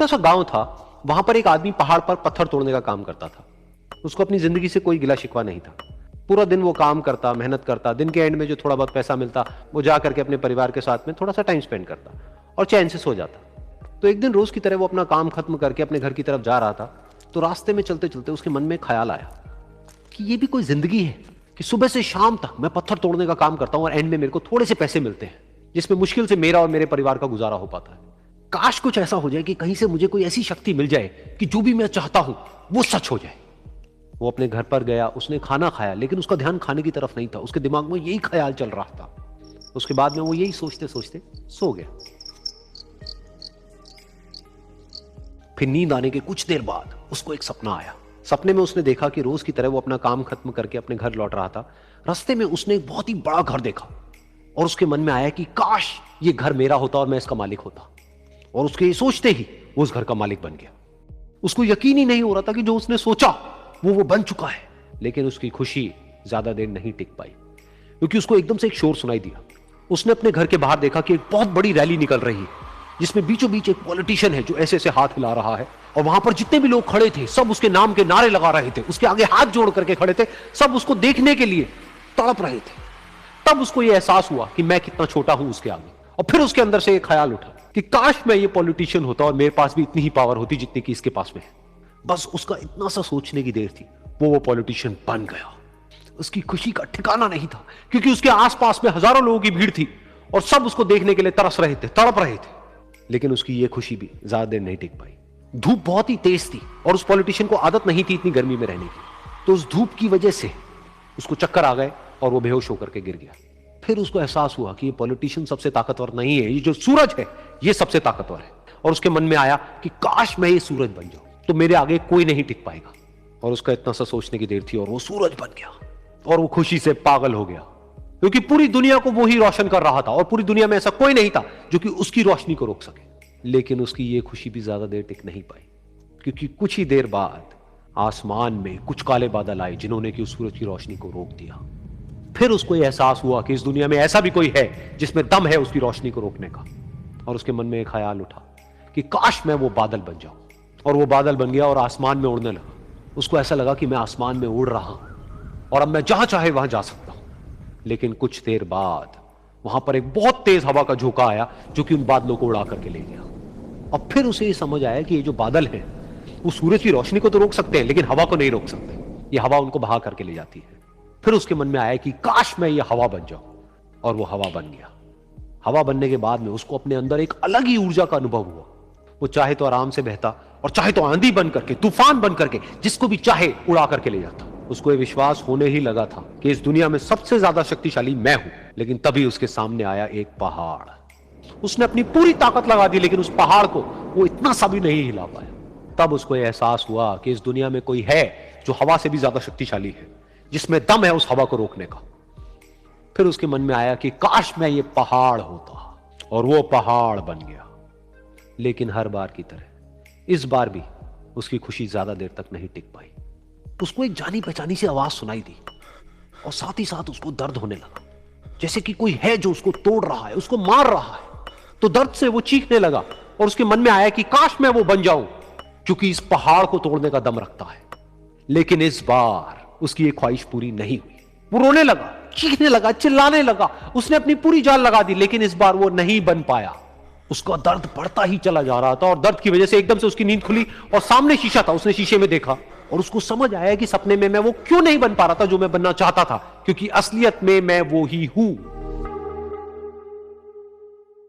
छोटा सा गांव था, वहां पर एक आदमी पहाड़ पर पत्थर तोड़ने का काम करता था। उसको अपनी जिंदगी से कोई गिला शिकवा नहीं था। पूरा दिन वो काम करता, मेहनत करता, दिन के एंड में जो थोड़ा बहुत पैसा मिलता वो जा करके अपने परिवार के साथ में थोड़ा सा टाइम स्पेंड करता और चैन से सो जाता। तो एक दिन रोज की तरह वो अपना काम खत्म करके अपने घर की तरफ जा रहा था, तो रास्ते में चलते चलते उसके मन में ख्याल आया कि ये भी कोई जिंदगी है कि सुबह से शाम तक मैं पत्थर तोड़ने का काम करता हूं और एंड में मेरे को थोड़े से पैसे मिलते हैं, जिसमें मुश्किल से मेरा और मेरे परिवार का गुजारा हो पाता है। काश कुछ ऐसा हो जाए कि कहीं से मुझे कोई ऐसी शक्ति मिल जाए कि जो भी मैं चाहता हूं वो सच हो जाए। वो अपने घर पर गया, उसने खाना खाया, लेकिन उसका ध्यान खाने की तरफ नहीं था। उसके दिमाग में यही ख्याल चल रहा था। उसके बाद में वो यही सोचते सोचते सो गया। फिर नींद आने के कुछ देर बाद उसको एक सपना आया। सपने में उसने देखा कि रोज की तरह वो अपना काम खत्म करके अपने घर लौट रहा था। रास्ते में उसने एक बहुत ही बड़ा घर देखा और उसके मन में आया कि काश ये घर मेरा होता और मैं इसका मालिक होता। और उसके सोचते ही वो उस घर का मालिक बन गया। उसको यकीन ही नहीं हो रहा था कि जो उसने सोचा वो बन चुका है। लेकिन उसकी खुशी ज्यादा देर नहीं टिक पाई, क्योंकि उसको एकदम से एक शोर सुनाई दिया। उसने अपने घर के बाहर देखा कि एक बहुत बड़ी रैली निकल रही है, जिसमें बीचों बीच एक पॉलिटिशियन है जो ऐसे ऐसे हाथ हिला रहा है। और वहां पर जितने भी लोग खड़े थे सब उसके नाम के नारे लगा रहे थे, उसके आगे हाथ जोड़ करके खड़े थे, सब उसको देखने के लिए तड़प रहे थे। तब उसको यह एहसास हुआ कि मैं कितना छोटा हूं उसके आगे। और फिर उसके अंदर से एक ख्याल उठा कि काश मैं ये पॉलिटिशियन होता और मेरे पास भी इतनी ही पावर होती जितनी कि इसके पास में है। बस उसका इतना सा सोचने की देर थी, वो पॉलिटिशियन बन गया। उसकी खुशी का ठिकाना नहीं था, क्योंकि उसके आसपास में हजारों लोगों की भीड़ थी और सब उसको देखने के लिए तरस रहे थे, तड़प रहे थे। लेकिन उसकी ये खुशी भी ज्यादा देर नहीं टिक पाई। धूप बहुत ही तेज थी और उस पॉलिटिशियन को आदत नहीं थी इतनी गर्मी में रहने की। तो उस धूप की वजह से उसको चक्कर आ गए और वो बेहोश होकर के गिर गया। फिर उसको एहसास हुआ कि ये पॉलिटिशियन सबसे ताकतवर नहीं है, ये जो सूरज है ये सबसे ताकतवर है। और उसके मन में आया कि काश मैं ये सूरज बन जाऊं तो मेरे आगे कोई नहीं टिक पाएगा। और उसका इतना सा सोचने की देर थी और वो सूरज बन गया। और वो खुशी से पागल हो गया, क्योंकि पूरी दुनिया को वो ही रोशन कर रहा था और पूरी दुनिया में ऐसा कोई नहीं था जो कि उसकी रोशनी को रोक सके। लेकिन उसकी ये खुशी भी ज्यादा देर टिक नहीं पाई, क्योंकि कुछ ही देर बाद आसमान में कुछ काले बादल आए जिन्होंने कि उस सूरज की रोशनी को रोक दिया। फिर उसको यह एहसास हुआ कि इस दुनिया में ऐसा भी कोई है जिसमें दम है उसकी रोशनी को रोकने का। और उसके मन में एक ख्याल उठा कि काश मैं वो बादल बन जाऊं। और वो बादल बन गया और आसमान में उड़ने लगा। उसको ऐसा लगा कि मैं आसमान में उड़ रहा हूं और अब मैं जहां चाहे वहां जा सकता हूं। लेकिन कुछ देर बाद वहां पर एक बहुत तेज हवा का झोंका आया जो कि उन बादलों को उड़ा करके ले गया। और फिर उसे ये समझ आया कि ये जो बादल हैं वो सूरज की रोशनी को तो रोक सकते हैं, लेकिन हवा को नहीं रोक सकते। ये हवा उनको बहा करके ले जाती है। फिर उसके मन में आया कि काश मैं ये हवा बन जाऊं। और वो हवा बन गया। हवा बनने के बाद में उसको अपने अंदर एक अलग ही ऊर्जा का अनुभव हुआ। वो चाहे तो आराम से बहता और चाहे तो आंधी बन करके, तूफान बन करके, जिसको भी चाहे उड़ा करके ले जाता। उसको ये विश्वास होने ही लगा था कि इस दुनिया में सबसे ज्यादा शक्तिशाली मैं हूं। लेकिन तभी उसके सामने आया एक पहाड़। उसने अपनी पूरी ताकत लगा दी, लेकिन उस पहाड़ को वो इतना सा भी नहीं हिला पाया। तब उसको यह एहसास हुआ कि इस दुनिया में कोई है जो हवा से भी ज्यादा शक्तिशाली है, जिसमें दम है उस हवा को रोकने का। फिर उसके मन में आया कि काश मैं ये पहाड़ होता। और वो पहाड़ बन गया। लेकिन हर बार की तरह इस बार भी उसकी खुशी ज्यादा देर तक नहीं टिक पाई। उसको एक जानी पहचानी सी आवाज सुनाई दी और साथ ही साथ उसको दर्द होने लगा, जैसे कि कोई है जो उसको तोड़ रहा है, उसको मार रहा है। तो दर्द से वो चीखने लगा और उसके मन में आया कि काश मैं वो बन जाऊं क्योंकि इस पहाड़ को तोड़ने का दम रखता है। लेकिन इस बार उसकी एक ख्वाहिश पूरी नहीं हुई। वो रोने लगा, चीखने लगा, चिल्लाने लगा। उसने अपनी पूरी जान लगा दी, लेकिन इस बार वो नहीं बन पाया। उसका दर्द बढ़ता ही चला जा रहा था और दर्द की वजह से एकदम से उसकी नींद खुली और सामने शीशा था। उसने शीशे में देखा और उसको समझ आया कि सपने में मैं वो क्यों नहीं बन पा रहा था जो मैं बनना चाहता था, क्योंकि असलियत में मैं वो ही हूं।